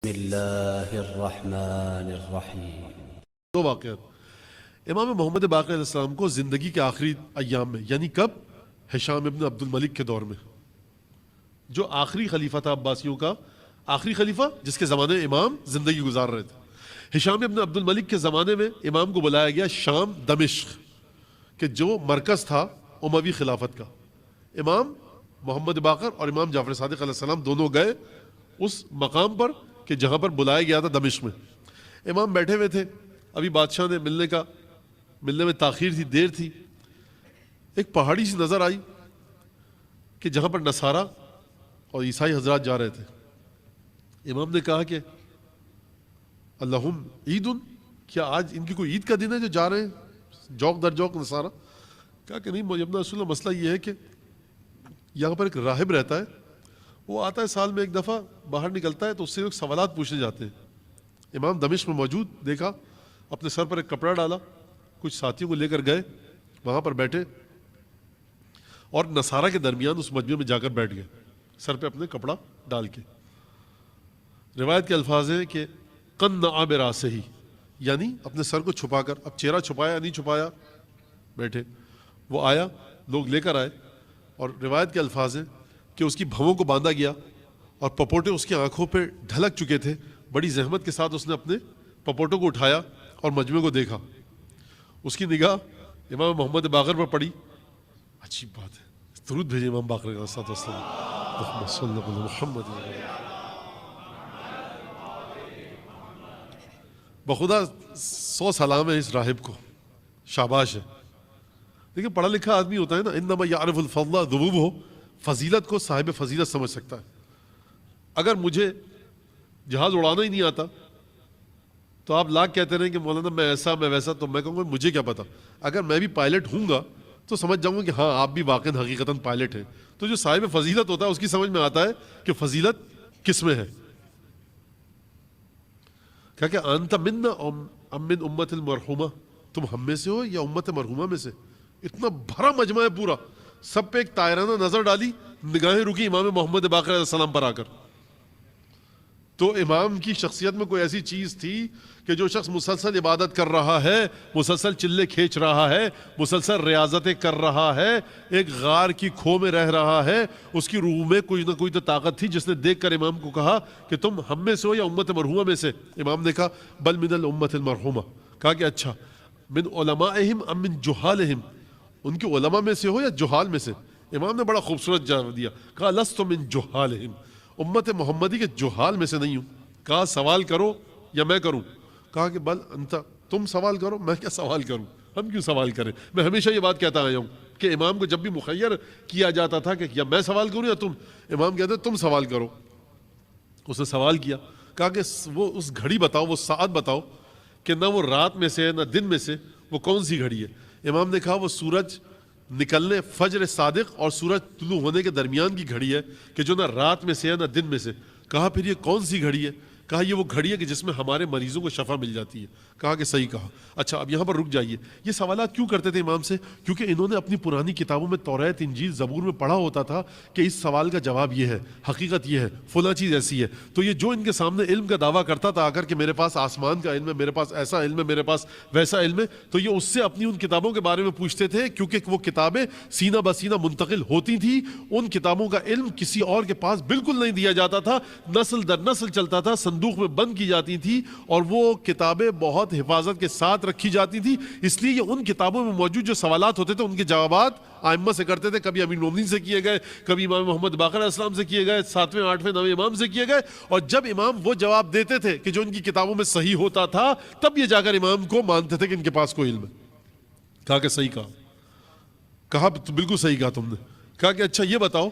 بسم اللہ الرحمن الرحیم۔ دو واقعات امام محمد باقر علیہ السلام کو زندگی کے آخری ایام میں، یعنی کب؟ ہشام ابن عبد الملک کے دور میں، جو آخری خلیفہ تھا عباسیوں کا، آخری خلیفہ جس کے زمانے میں امام زندگی گزار رہے تھے۔ ہشام ابن عبد الملک کے زمانے میں امام کو بلایا گیا شام دمشق کہ جو مرکز تھا اموی خلافت کا۔ امام محمد باقر اور امام جعفر صادق علیہ السلام دونوں گئے اس مقام پر کہ جہاں پر بلایا گیا تھا دمشق میں۔ امام بیٹھے ہوئے تھے، ابھی بادشاہ نے ملنے میں تاخیر تھی، دیر تھی۔ ایک پہاڑی سی نظر آئی کہ جہاں پر نصارہ اور عیسائی حضرات جا رہے تھے۔ امام نے کہا کہ اللہم عید، کیا آج ان کی کوئی عید کا دن ہے جو جا رہے ہیں جوق در جوق نصارہ؟ کہا کہ نہیں موجودہ رسول اللہ، مسئلہ یہ ہے کہ یہاں پر ایک راہب رہتا ہے، وہ آتا ہے سال میں ایک دفعہ، باہر نکلتا ہے تو اس سے لوگ سوالات پوچھنے جاتے ہیں۔ امام دمشق میں موجود، دیکھا، اپنے سر پر ایک کپڑا ڈالا، کچھ ساتھیوں کو لے کر گئے، وہاں پر بیٹھے اور نصارہ کے درمیان اس مجمع میں جا کر بیٹھ گئے، سر پہ اپنے کپڑا ڈال کے۔ روایت کے الفاظ ہیں کہ قنع براسہ، یعنی اپنے سر کو چھپا کر، اب چہرہ چھپایا نہیں چھپایا، بیٹھے۔ وہ آیا، لوگ لے کر آئے، اور روایت کے الفاظ ہیں کہ اس کی بھووں کو باندھا گیا اور پپوٹے اس کی آنکھوں پہ ڈھلک چکے تھے۔ بڑی زحمت کے ساتھ اس نے اپنے پپوٹوں کو اٹھایا اور مجمع کو دیکھا۔ اس کی نگاہ امام محمد باقر پر پڑی۔ عجیب بات ہے، درود بھیجے امام باقر علیہ السلام، اللہم صلی علی محمد۔ بخدا 100 سلام ہے اس راہب کو، شاباش ہے۔ دیکھیں پڑھا لکھا آدمی ہوتا ہے نا، انما یعرف الفضل ذبوب ہو، فضیلت کو صاحب فضیلت سمجھ سکتا ہے۔ اگر مجھے جہاز اڑانا ہی نہیں آتا تو آپ لاکھ کہتے رہیں کہ مولانا میں ایسا میں ویسا، تو میں کہوں گا مجھے کیا پتا۔ اگر میں بھی پائلٹ ہوں گا تو سمجھ جاؤں گا کہ ہاں آپ بھی واقعی حقیقتاً پائلٹ ہیں۔ تو جو صاحب فضیلت ہوتا ہے اس کی سمجھ میں آتا ہے کہ فضیلت کس میں ہے۔ کہا کہ انت منا ام من امت المرحومہ، تم ہم میں سے ہو یا امت مرحومہ میں سے؟ اتنا بھرا مجمع ہے پورا، سب پہ ایک طائرانہ نظر ڈالی، نگاہیں رکی امام محمد باقر علیہ السلام پر آ کر۔ تو امام کی شخصیت میں کوئی ایسی چیز تھی کہ جو شخص مسلسل عبادت کر رہا ہے، مسلسل چلے کھینچ رہا ہے، مسلسل ریاضتیں کر رہا ہے، ایک غار کی کھو میں رہ رہا ہے، اس کی روح میں کوئی نہ کوئی تو طاقت تھی جس نے دیکھ کر امام کو کہا کہ تم ہم میں سے ہو یا امت مرحومہ میں سے؟ امام نے کہا بل من الامت المرحومہ۔ کہا کہ اچھا، من علمائہم ام من جہالہم، ان کے علماء میں سے ہو یا جہال میں سے؟ امام نے بڑا خوبصورت جواب دیا، کہا لست من جہالہم، امت محمدی کے جہال میں سے نہیں ہوں۔ کہا سوال کرو یا میں کروں؟ کہا کہ بل انت، تم سوال کرو، میں کیا سوال کروں، ہم کیوں سوال کریں؟ میں ہمیشہ یہ بات کہتا آیا ہوں کہ امام کو جب بھی مخیر کیا جاتا تھا کہ یا میں سوال کروں یا تم، امام کہتے تم سوال کرو۔ اس نے سوال کیا، کہا کہ وہ اس گھڑی بتاؤ، وہ ساعت بتاؤ کہ نہ وہ رات میں سے نہ دن میں سے، وہ کون سی گھڑی ہے؟ امام نے کہا وہ سورج نکلنے، فجر صادق اور سورج طلوع ہونے کے درمیان کی گھڑی ہے کہ جو نہ رات میں سے ہے نہ دن میں سے۔ کہا پھر یہ کون سی گھڑی ہے؟ کہا یہ وہ گھڑی ہے کہ جس میں ہمارے مریضوں کو شفا مل جاتی ہے۔ کہا کہ صحیح کہا۔ اچھا اب یہاں پر رک جائیے، یہ سوالات کیوں کرتے تھے امام سے؟ کیونکہ انہوں نے اپنی پرانی کتابوں میں توریت، انجیل، زبور میں پڑھا ہوتا تھا کہ اس سوال کا جواب یہ ہے، حقیقت یہ ہے، فلاں چیز ایسی ہے۔ تو یہ جو ان کے سامنے علم کا دعویٰ کرتا تھا آ کر کہ میرے پاس آسمان کا علم ہے، میرے پاس ایسا علم ہے، میرے پاس ویسا علم ہے، تو یہ اس سے اپنی ان کتابوں کے بارے میں پوچھتے تھے، کیونکہ وہ کتابیں سینہ بسینہ منتقل ہوتی تھیں۔ ان کتابوں کا علم کسی اور کے پاس بالکل نہیں دیا جاتا تھا، نسل در نسل چلتا تھا، صندوق میں بند کی جاتی تھی، اور وہ کتابیں بہت حفاظت کے ساتھ رکھی جاتی تھی۔ اس لیے یہ ان کتابوں میں موجود جو سوالات ہوتے تھے ان کے جوابات ائمہ سے کرتے تھے، کبھی امیر المومنین سے کیے گئے، کبھی امام محمد باقر علیہ السلام سے کیے گئے، 7ویں 8ویں 9ویں امام سے کیے گئے، اور جب امام وہ جواب دیتے تھے کہ جو ان کی کتابوں میں صحیح ہوتا تھا، تب یہ جا کر امام کو مانتے تھے کہ ان کے پاس کوئی علم ہے۔ کہا کہ صحیح کہا۔ کہا بالکل صحیح کہا تم نے۔ کہا کہ اچھا یہ بتاؤ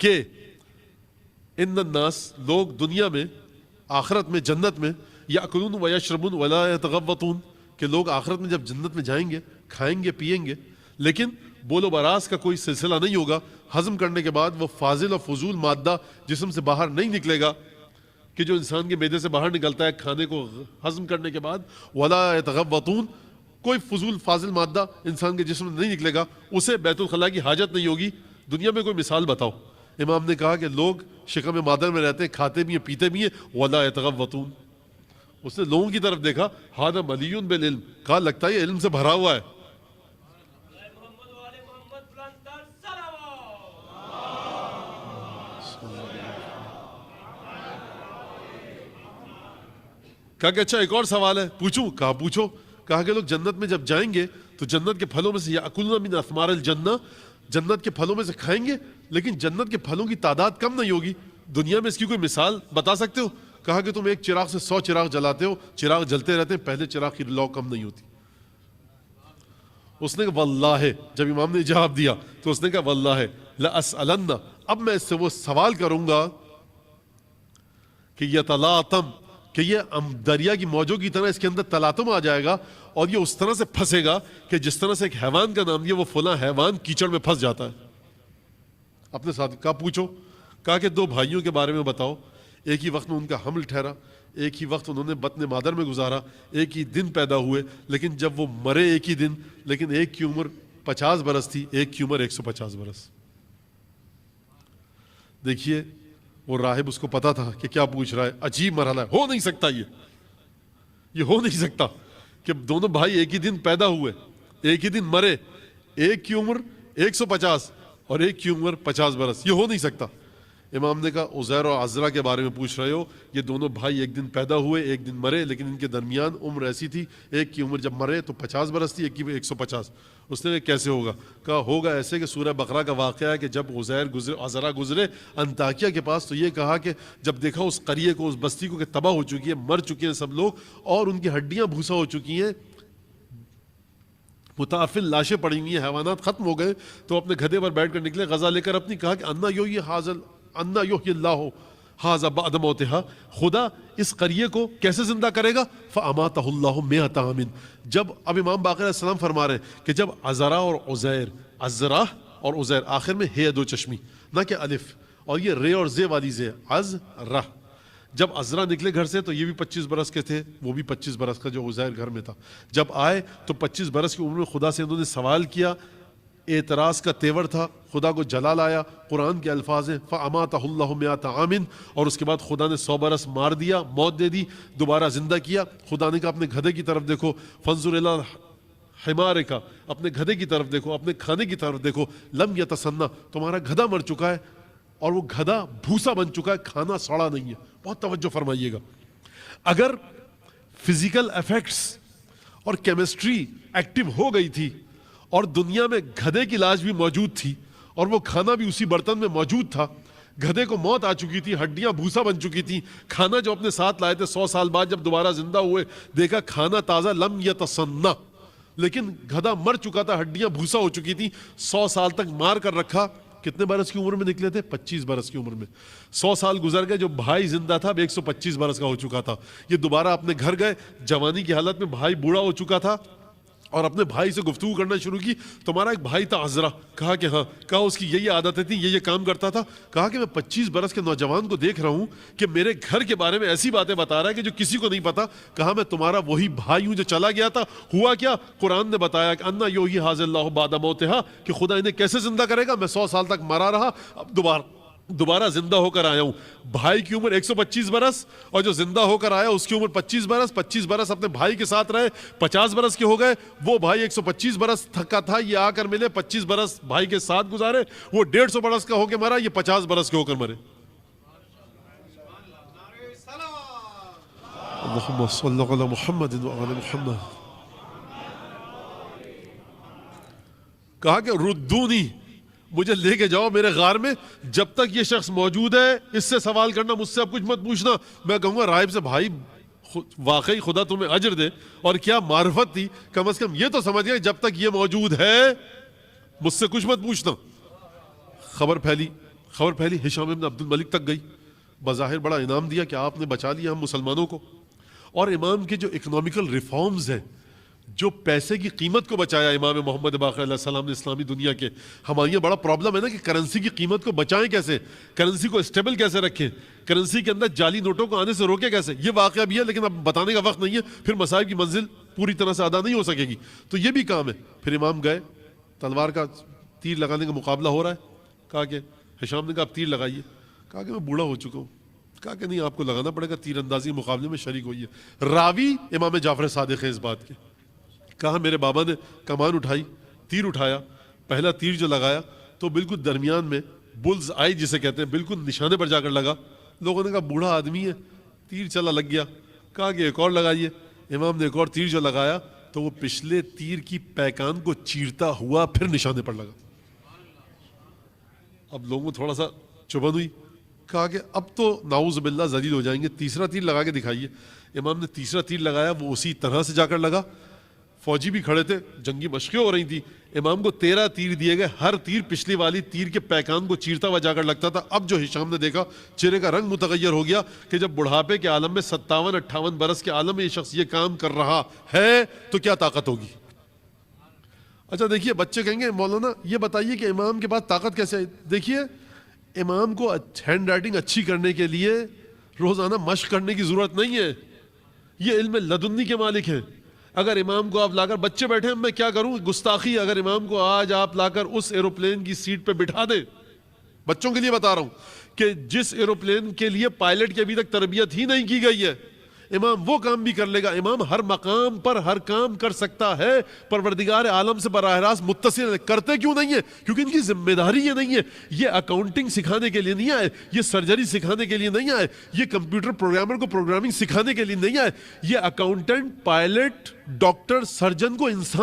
کہ ان الناس، لوگ دنیا میں، آخرت میں، جنت میں، یاکلون و یشربون ولا یتغوطون، کہ لوگ آخرت میں جب جنت میں جائیں گے کھائیں گے پیئیں گے، لیکن بول و براز کا کوئی سلسلہ نہیں ہوگا، ہضم کرنے کے بعد وہ فاضل اور فضول مادہ جسم سے باہر نہیں نکلے گا کہ جو انسان کے معدے سے باہر نکلتا ہے کھانے کو ہضم کرنے کے بعد، ولا یتغوطون، کوئی فضول فاضل مادہ انسان کے جسم میں نہیں نکلے گا، اسے بیت الخلاء کی حاجت نہیں ہوگی۔ دنیا میں کوئی مثال بتاؤ۔ امام نے کہا کہ لوگ شکم مادر میں رہتے ہیں, کھاتے بھی ہیں پیتے بھی ہیں, ولا یتغوطون. اس نے لوگوں کی طرف دیکھا, ھذا ملیء بالعلم, کہا لگتا ہے یہ علم سے بھرا ہوا ہے. کہا کہ اچھا ایک اور سوال ہے, پوچھوں؟ کہا پوچھو. کہا کہ لوگ جنت میں جب جائیں گے تو جنت کے پھلوں میں سے یاکلون من اثمار الجنہ, جنت کے پھلوں میں سے کھائیں گے, لیکن جنت کے پھلوں کی تعداد کم نہیں ہوگی. دنیا میں اس کی کوئی مثال بتا سکتے ہو؟ کہا کہ تم ایک چراغ سے 100 چراغ جلاتے ہو, چراغ جلتے رہتے ہیں, پہلے چراغ کی لو کم نہیں ہوتی. اس نے کہا واللہ, جب امام نے جواب دیا تو اس نے کہا واللہ لاسالن, اب میں اس سے وہ سوال کروں گا کہ یتلاطم, کہ یہ دریا کی موجوں کی طرح اس کے اندر تلاطم آ جائے گا اور یہ اس طرح سے پھنسے گا کہ جس طرح سے ایک حیوان کا نام دیا, وہ فلاں حیوان کیچڑ میں پھنس جاتا ہے. اپنے ساتھ کہا پوچھو. کہا کہ 2 بھائیوں کے بارے میں بتاؤ, ایک ہی وقت میں ان کا حمل ٹھہرا, ایک ہی وقت انہوں نے بطن مادر میں گزارا, ایک ہی دن پیدا ہوئے, لیکن جب وہ مرے ایک ہی دن, لیکن ایک کی عمر 50 برس تھی, ایک کی عمر 150 برس. دیکھیے وہ راہب, اس کو پتا تھا کہ کیا پوچھ رہا ہے, عجیب مرحلہ ہے, ہو نہیں سکتا, یہ ہو نہیں سکتا کہ دونوں بھائی ایک ہی دن پیدا ہوئے, ایک ہی دن مرے, ایک کی عمر 150 اور ایک کی عمر 50 برس, یہ ہو نہیں سکتا. امام نے کہا عزیر اور عزرا کے بارے میں پوچھ رہے ہو, یہ دونوں بھائی ایک دن پیدا ہوئے, ایک دن مرے, لیکن ان کے درمیان عمر ایسی تھی, ایک کی عمر جب مرے تو 50 برس تھی, ایک کی 150. اس نے کہا کیسے ہوگا؟ کہا ہوگا ایسے کہ سورہ بقرہ کا واقعہ ہے کہ جب عزرا گزرے انطاکیہ کے پاس, تو یہ کہا کہ جب دیکھا اس قریے کو, اس بستی کو کہ تباہ ہو چکی ہے, مر چکے ہیں سب لوگ, اور ان کی ہڈیاں بھوسا ہو چکی ہیں, متعفن لاشیں پڑی ہوئی ہیں, حیوانات ختم ہو گئے, تو اپنے گدھے پر بیٹھ کر نکلے غذا لے کر اپنی. کہا کہ انا یحیی اللہ ھذا بعد موتھا, خدا اس قریے کو کیسے زندہ کرے گا؟ فاماتہ اللہ 100 عام. جب اب امام باقر علیہ السلام فرما رہے ہیں کہ جب عزرا اور عزیر, عزرا اور عزیر, آخر میں ہے 2 چشمی, نہ کہ الف, اور یہ رے اور زے والی زے, عزرا. جب عزرا نکلے گھر سے تو یہ بھی 25 برس کے تھے, وہ بھی 25 برس کا جو عزیر گھر میں تھا. جب آئے تو 25 برس کی عمر میں خدا سے انہوں نے سوال کیا, اعتراض کا تیور تھا, خدا کو جلال آیا. قرآن کے الفاظ ہیں فاماتہ اللہ 100 عام, اور اس کے بعد خدا نے 100 برس مار دیا, موت دے دی, دوبارہ زندہ کیا. خدا نے کہا اپنے گدھے کی طرف دیکھو, فانظر الی حمارک, اپنے گدھے کی طرف دیکھو, اپنے کھانے کی طرف دیکھو, لم یتسنہ, تمہارا گدھا مر چکا ہے اور وہ گدھا بھوسا بن چکا ہے, کھانا سڑا نہیں ہے. بہت توجہ فرمائیے گا. اگر فزیکل افیکٹس اور کیمسٹری ایکٹیو ہو گئی تھی اور دنیا میں گدھے کی لاش بھی موجود تھی اور وہ کھانا بھی اسی برتن میں موجود تھا, گدھے کو موت آ چکی تھی, ہڈیاں بھوسا بن چکی تھی, کھانا جو اپنے ساتھ لائے تھے 100 سال بعد جب دوبارہ زندہ ہوئے دیکھا کھانا تازہ, لم یتسنہ, لیکن گدھا مر چکا تھا, ہڈیاں بھوسا ہو چکی تھی, 100 سال تک مار کر رکھا. کتنے برس کی عمر میں نکلے تھے؟ 25 برس کی عمر میں. 100 سال گزر گئے, جو بھائی زندہ تھا اب 125 برس کا ہو چکا تھا. یہ دوبارہ اپنے گھر گئے, جوانی کی حالت میں بھائی بوڑھا ہو چکا تھا, اور اپنے بھائی سے گفتگو کرنا شروع کی. تمہارا ایک بھائی تھا عزرا. کہا کہ ہاں. کہا اس کی یہ عادتیں تھیں, یہ کام کرتا تھا. کہا کہ میں 25 برس کے نوجوان کو دیکھ رہا ہوں کہ میرے گھر کے بارے میں ایسی باتیں بتا رہا ہے کہ جو کسی کو نہیں پتا. کہا میں تمہارا وہی بھائی ہوں جو چلا گیا تھا. ہوا کیا؟ قرآن نے بتایا کہ انا یحیی ھذا اللہ بعد موتھا, کہ خدا انہیں کیسے زندہ کرے گا. میں 100 سال تک مرا رہا, اب دوبارہ زندہ ہو کر آیا ہوں. بھائی کی عمر 125 برس, اور جو زندہ ہو کر آیا اس کی عمر 25 برس. 25 برس اپنے بھائی کے ساتھ رہے, 50 برس کے ہو گئے. وہ بھائی 125 برس کا تھا, یہ آ کر ملے, 25 برس بھائی کے ساتھ گزارے. وہ 150 برس کا ہو کے مرا, یہ 50 برس کے ہو کر مرے. اللہم صل علی محمد وعلی محمد. کہا کہ ردونی, مجھے لے کے جاؤ میرے غار میں, جب تک یہ شخص موجود ہے اس سے سوال کرنا, مجھ سے اب کچھ مت پوچھنا. میں کہوں گا راہب سے بھائی واقعی خدا تمہیں اجر دے, اور کیا معرفت تھی, کم از کم یہ تو سمجھ گئے جب تک یہ موجود ہے مجھ سے کچھ مت پوچھنا. خبر پھیلی ہشام بن عبد الملک تک گئی. بظاہر بڑا انعام دیا کہ آپ نے بچا لیا ہم مسلمانوں کو. اور امام کے جو اکنامیکل ریفارمز ہیں, جو پیسے کی قیمت کو بچایا امام محمد باقر علیہ السلام نے اسلامی دنیا کے. ہمارے یہاں بڑا پرابلم ہے نا کہ کرنسی کی قیمت کو بچائیں کیسے, کرنسی کو اسٹیبل کیسے رکھیں, کرنسی کے اندر جعلی نوٹوں کو آنے سے روکے کیسے. یہ واقعہ بھی ہے لیکن اب بتانے کا وقت نہیں ہے, پھر مسائل کی منزل پوری طرح سے ادا نہیں ہو سکے گی. تو یہ بھی کام ہے. پھر امام گئے, تلوار کا تیر لگانے کا مقابلہ ہو رہا ہے. کہا کہ ہشام نے کہا آپ تیر لگائیے. کہا کہ میں بوڑھا ہو چکا ہوں. کہا کہ نہیں آپ کو لگانا پڑے گا, تیر اندازی کے مقابلے میں شریک ہوئی ہے. راوی امام جعفر صادق ہے اس بات کے. کہا میرے بابا نے کمان اٹھائی, تیر اٹھایا, پہلا تیر جو لگایا تو بالکل درمیان میں بلز آئی جسے کہتے ہیں, بالکل نشانے پر جا کر لگا. لوگوں نے کہا بوڑھا آدمی ہے, تیر چلا لگ گیا. کہا کہ ایک اور لگائیے. امام نے ایک اور تیر جو لگایا تو وہ پچھلے تیر کی پیکان کو چیرتا ہوا پھر نشانے پر لگا. اب لوگوں کو تھوڑا سا چبھن ہوئی. کہا کہ اب تو نعوذ باللہ ذلیل ہو جائیں گے, تیسرا تیر لگا کے دکھائیے. امام نے تیسرا تیر لگایا, وہ اسی طرح سے جا کر لگا. فوجی بھی کھڑے تھے, جنگی مشقیں ہو رہی تھی. امام کو 13 تیر دیے گئے, ہر تیر پچھلی والی تیر کے پیکان کو چیرتا ہوا جا کر لگتا تھا. اب جو ہشام نے دیکھا چہرے کا رنگ متغیر ہو گیا کہ جب بڑھاپے کے عالم میں 57-58 برس کے عالم میں یہ شخص یہ کام کر رہا ہے تو کیا طاقت ہوگی. اچھا دیکھیے, بچے کہیں گے مولانا یہ بتائیے کہ امام کے پاس طاقت کیسے آئی. دیکھیے امام کو ہینڈ رائٹنگ اچھی کرنے کے لیے روزانہ مشق کرنے کی ضرورت نہیں ہے. یہ علم لدنی کے مالک ہیں. اگر امام کو آپ لا کر, بچے بیٹھے ہیں میں کیا کروں گستاخی, اگر امام کو آج آپ لا کر اس ایروپلین کی سیٹ پہ بٹھا دیں, بچوں کے لیے بتا رہا ہوں کہ جس ایروپلین کے لیے پائلٹ کی ابھی تک تربیت ہی نہیں کی گئی ہے, امام وہ کام بھی کر لے گا. امام ہر مقام پر ہر کام کر سکتا ہے. پروردگار عالم سے براہ راست متصل ہے. کرتے کیوں نہیں ہے؟ کیونکہ ان کی ذمہ داری یہ نہیں ہے. یہ اکاؤنٹنگ سکھانے کے لیے نہیں آئے, یہ سرجری سکھانے کے لیے نہیں آئے, یہ کمپیوٹر پروگرامر کو پروگرامنگ سکھانے کے لیے نہیں آئے. یہ اکاؤنٹنٹ, پائلٹ, ڈاکٹر, سرجن کو انسان